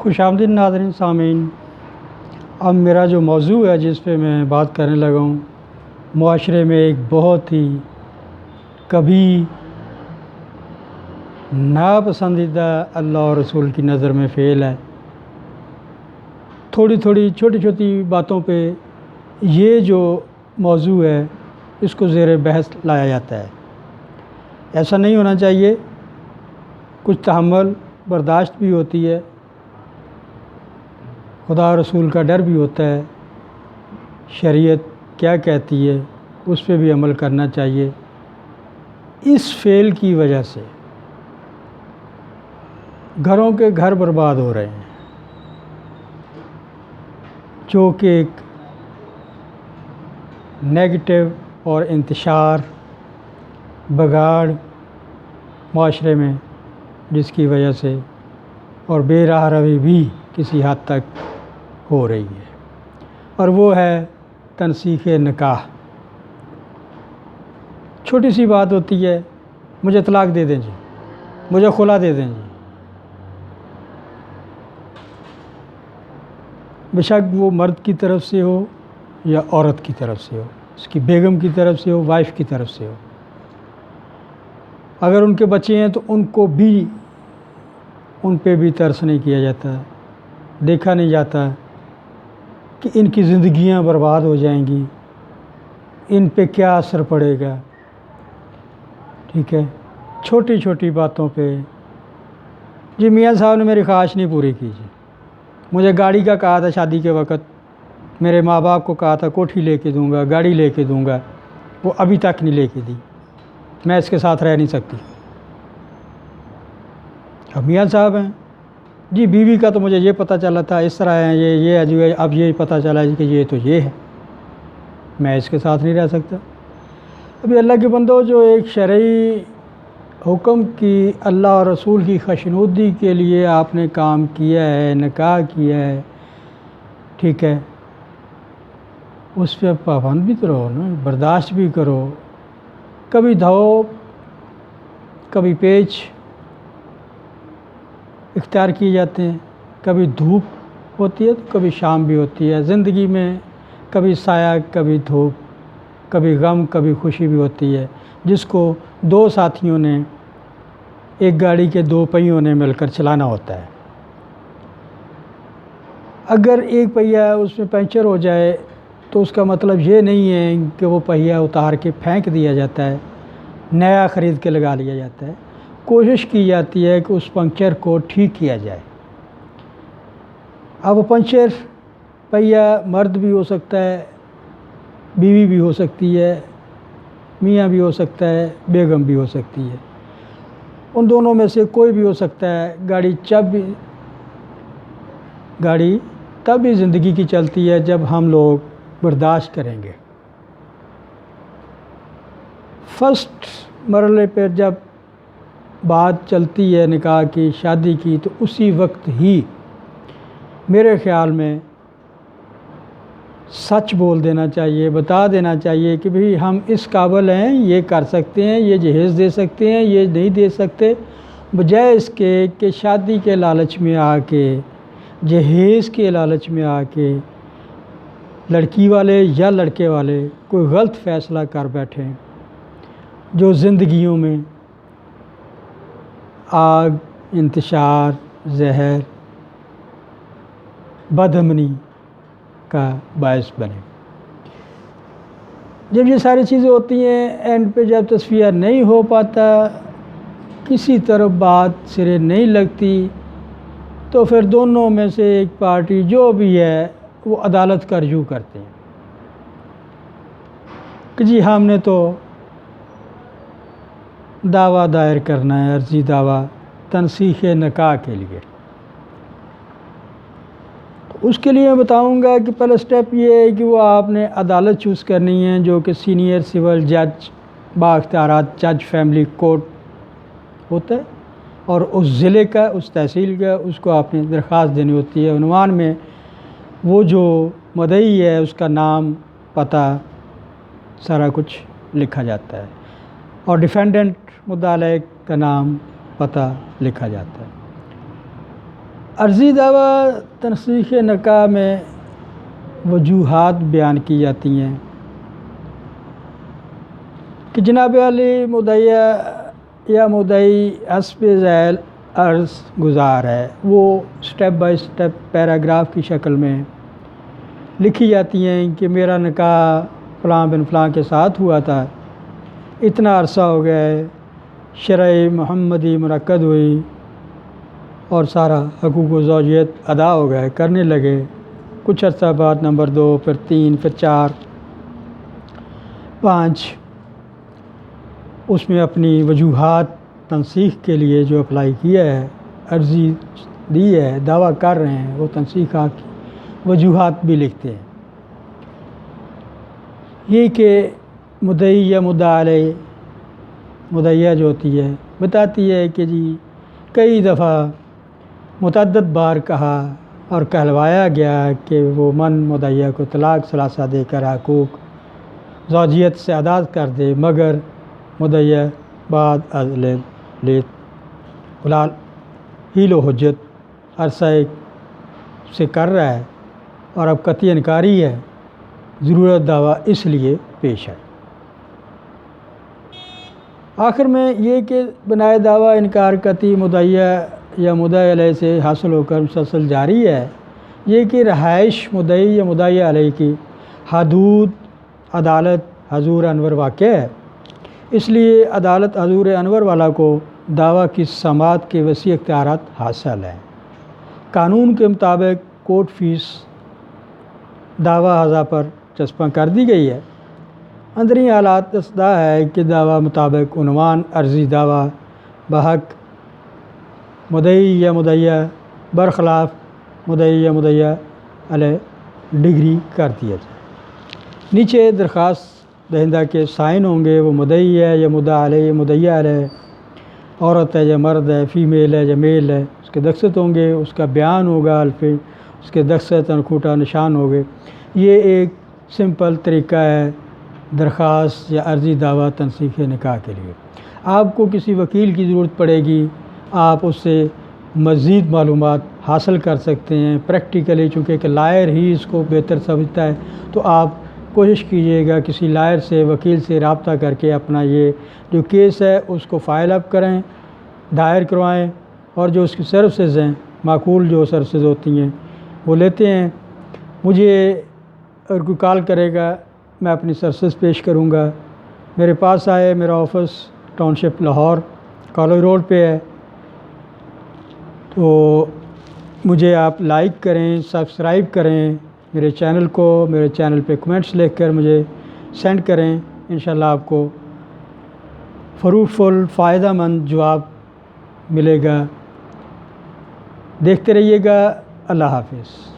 خوش آمدید ناظرین سامعین، اب میرا جو موضوع ہے جس پہ میں بات کرنے لگا ہوں، معاشرے میں ایک بہت ہی کبھی ناپسندیدہ اللہ اور رسول کی نظر میں فعل ہے۔ چھوٹی چھوٹی باتوں پہ یہ جو موضوع ہے اس کو زیر بحث لایا جاتا ہے۔ ایسا نہیں ہونا چاہیے۔ کچھ تحمل برداشت بھی ہوتی ہے، خدا و رسول کا ڈر بھی ہوتا ہے، شریعت کیا کہتی ہے اس پہ بھی عمل کرنا چاہیے۔ اس فعل کی وجہ سے گھروں کے گھر برباد ہو رہے ہیں، جو کہ ایک نیگیٹو اور انتشار بگاڑ معاشرے میں جس کی وجہ سے اور بے راہ روی بھی کسی حد تک ہو رہی ہے، اور وہ ہے تنسیخ نکاح۔ چھوٹی سی بات ہوتی ہے، مجھے طلاق دے دیں جی، مجھے خلا دے دیں جی۔ بے شک وہ مرد کی طرف سے ہو یا عورت کی طرف سے ہو، اس کی بیگم کی طرف سے ہو، وائف کی طرف سے ہو، اگر ان کے بچے ہیں تو ان پہ بھی ترس نہیں کیا جاتا، دیکھا نہیں جاتا کہ ان کی زندگیاں برباد ہو جائیں گی، ان پہ کیا اثر پڑے گا۔ ٹھیک ہے، چھوٹی چھوٹی باتوں پہ جی میاں صاحب نے میری خواہش نہیں پوری کی جی، مجھے گاڑی کا کہا تھا شادی کے وقت، میرے ماں باپ کو کہا تھا کوٹھی لے کے دوں گا، گاڑی لے کے دوں گا، وہ ابھی تک نہیں لے کے دی، میں اس کے ساتھ رہ نہیں سکتی۔ اب میاں صاحب ہیں جی، بیوی کا تو مجھے یہ پتہ چلا تھا، اس طرح ہے، یہ جو ہے اب یہ پتہ چلا کہ یہ تو یہ ہے، میں اس کے ساتھ نہیں رہ سکتا۔ ابھی اللہ کے بندوں، جو ایک شرعی حکم کی، اللہ اور رسول کی خوشنودی کے لیے آپ نے کام کیا ہے، نکاح کیا ہے، ٹھیک ہے، اس پہ پابند بھی تو رہو نا، برداشت بھی کرو۔ کبھی دھو کبھی پیچ اختیار کیے جاتے ہیں، کبھی دھوپ ہوتی ہے تو کبھی شام بھی ہوتی ہے زندگی میں، کبھی سایہ کبھی دھوپ، کبھی غم کبھی خوشی بھی ہوتی ہے، جس کو دو ساتھیوں نے، ایک گاڑی کے دو پہیوں نے مل کر چلانا ہوتا ہے۔ اگر ایک پہیا اس میں پنچر ہو جائے تو اس کا مطلب یہ نہیں ہے کہ وہ پہیا اتار کے پھینک دیا جاتا ہے، نیا خرید کے لگا لیا جاتا ہے، کوشش کی جاتی ہے کہ اس پنچر کو ٹھیک کیا جائے۔ اب وہ پنچر پہیا مرد بھی ہو سکتا ہے، بیوی بھی ہو سکتی ہے، میاں بھی ہو سکتا ہے، بیگم بھی ہو سکتی ہے، ان دونوں میں سے کوئی بھی ہو سکتا ہے۔ گاڑی تب بھی زندگی کی چلتی ہے جب ہم لوگ برداشت کریں گے۔ فرسٹ مرحلے پہ جب بات چلتی ہے نکاح کی، شادی کی، تو اسی وقت ہی میرے خیال میں سچ بول دینا چاہیے، بتا دینا چاہیے کہ بھئی ہم اس قابل ہیں، یہ کر سکتے ہیں، یہ جہیز دے سکتے ہیں، یہ نہیں دے سکتے، بجائے اس کے کہ شادی کے لالچ میں آ کے، جہیز کے لالچ میں آ کے لڑکی والے یا لڑکے والے کوئی غلط فیصلہ کر بیٹھیں، جو زندگیوں میں آگ، انتشار، زہر، بدامنی کا باعث بنے۔ جب یہ ساری چیزیں ہوتی ہیں، اینڈ پہ جب تصفیہ نہیں ہو پاتا، کسی طرف بات سرے نہیں لگتی، تو پھر دونوں میں سے ایک پارٹی جو بھی ہے وہ عدالت کا رجوع کرتے ہیں کہ جی ہم نے تو دعویٰ دائر کرنا ہے، عرضی دعویٰ تنسیخ نکاح کے لیے۔ اس کے لیے میں بتاؤں گا کہ پہلا سٹیپ یہ ہے کہ وہ آپ نے عدالت چوز کرنی ہے، جو کہ سینئر سول جج بااختیارات جج فیملی کورٹ ہوتا ہے، اور اس ضلع کا، اس تحصیل کا، اس کو آپ نے درخواست دینی ہوتی ہے۔ عنوان میں وہ جو مدعی ہے اس کا نام، پتہ، سارا کچھ لکھا جاتا ہے، اور ڈیفینڈنٹ مدعا علیہ کا نام، پتہ لکھا جاتا ہے۔ عرضی دعویٰ تنسیخ نکاح میں وجوہات بیان کی جاتی ہیں کہ جناب علی مدعیہ یا مدعی حسب ذیل عرض گزار ہے، وہ سٹیپ بائی سٹیپ پیراگراف کی شکل میں لکھی جاتی ہیں کہ میرا نکاح فلاں بن فلاں کے ساتھ ہوا تھا، اتنا عرصہ ہو گیا ہے، شرع محمدی منعقد ہوئی اور سارا حقوق و زوجیت ادا ہو گئے، کرنے لگے، کچھ عرصہ بعد نمبر 2، پھر 3، پھر 4، 5 اس میں اپنی وجوہات تنسیخ کے لیے جو اپلائی کیا ہے، عرضی دی ہے، دعویٰ کر رہے ہیں، وہ تنسیخ کی وجوہات بھی لکھتے ہیں۔ یہ کہ مدعی یا مدعا علیہ مدعیہ جو ہوتی ہے بتاتی ہے کہ جی کئی دفعہ متعدد بار کہا اور کہلوایا گیا کہ وہ من مدعیہ کو طلاق ثلاثہ دے کر حقوق زوجیت سے آزاد کر دے، مگر مدعیہ بعد از لیت فلال حیل و حجت عرصہ سے کر رہا ہے اور اب قطعی انکاری ہے، ضرورت دعویٰ اس لیے پیش ہے۔ آخر میں یہ کہ بنائے دعویٰ انکار قطعی مدعیہ یا مدعی علیہ سے حاصل ہو کر مسلسل جاری ہے، یہ کہ رہائش مدعی یا مدعی علیہ کی حدود عدالت حضور انور واقع ہے، اس لیے عدالت حضور انور والا کو دعویٰ کی سماعت کے وسیع اختیارات حاصل ہیں۔ قانون کے مطابق کورٹ فیس دعویٰ حضا پر چسپاں کر دی گئی ہے۔ اندرین حالات استدعا ہے کہ دعویٰ مطابق عنوان عرضی دعویٰ بحق مدعی یا مدعیہ برخلاف مدعی یا مدعیہ علیہ ڈگری کر دیا جائے۔ نیچے درخواست دہندہ کے سائن ہوں گے، وہ مدعی ہے یا مدعا علیہ، مدعیہ علیہ، عورت ہے یا مرد ہے، فیمیل ہے یا میل ہے، اس کے دستخط ہوں گے، اس کا بیان ہوگا، اس کے دستخط انگوٹھا نشان ہوگے۔ یہ ایک سمپل طریقہ ہے درخواست یا عرضی دعویٰ تنسیخ نکاح کے لیے۔ آپ کو کسی وکیل کی ضرورت پڑے گی، آپ اس سے مزید معلومات حاصل کر سکتے ہیں پریکٹیکلی، چونکہ کہ لائر ہی اس کو بہتر سمجھتا ہے، تو آپ کوشش کیجئے گا کسی لائر سے، وکیل سے رابطہ کر کے اپنا یہ جو کیس ہے اس کو فائل اپ کریں، دائر کروائیں، اور جو اس کی سروسز ہیں، معقول جو سروسز ہوتی ہیں وہ لیتے ہیں۔ مجھے اگر کوئی کال کرے گا میں اپنی سروسز پیش کروں گا۔ میرے پاس آئے، میرا آفس ٹاؤن شپ لاہور کالج روڈ پہ ہے، تو مجھے آپ لائک کریں، سبسکرائب کریں میرے چینل کو، میرے چینل پہ کمنٹس لکھ کر مجھے سینڈ کریں، انشاءاللہ آپ کو فروٹفل فائدہ مند جواب ملے گا۔ دیکھتے رہیے گا۔ اللہ حافظ۔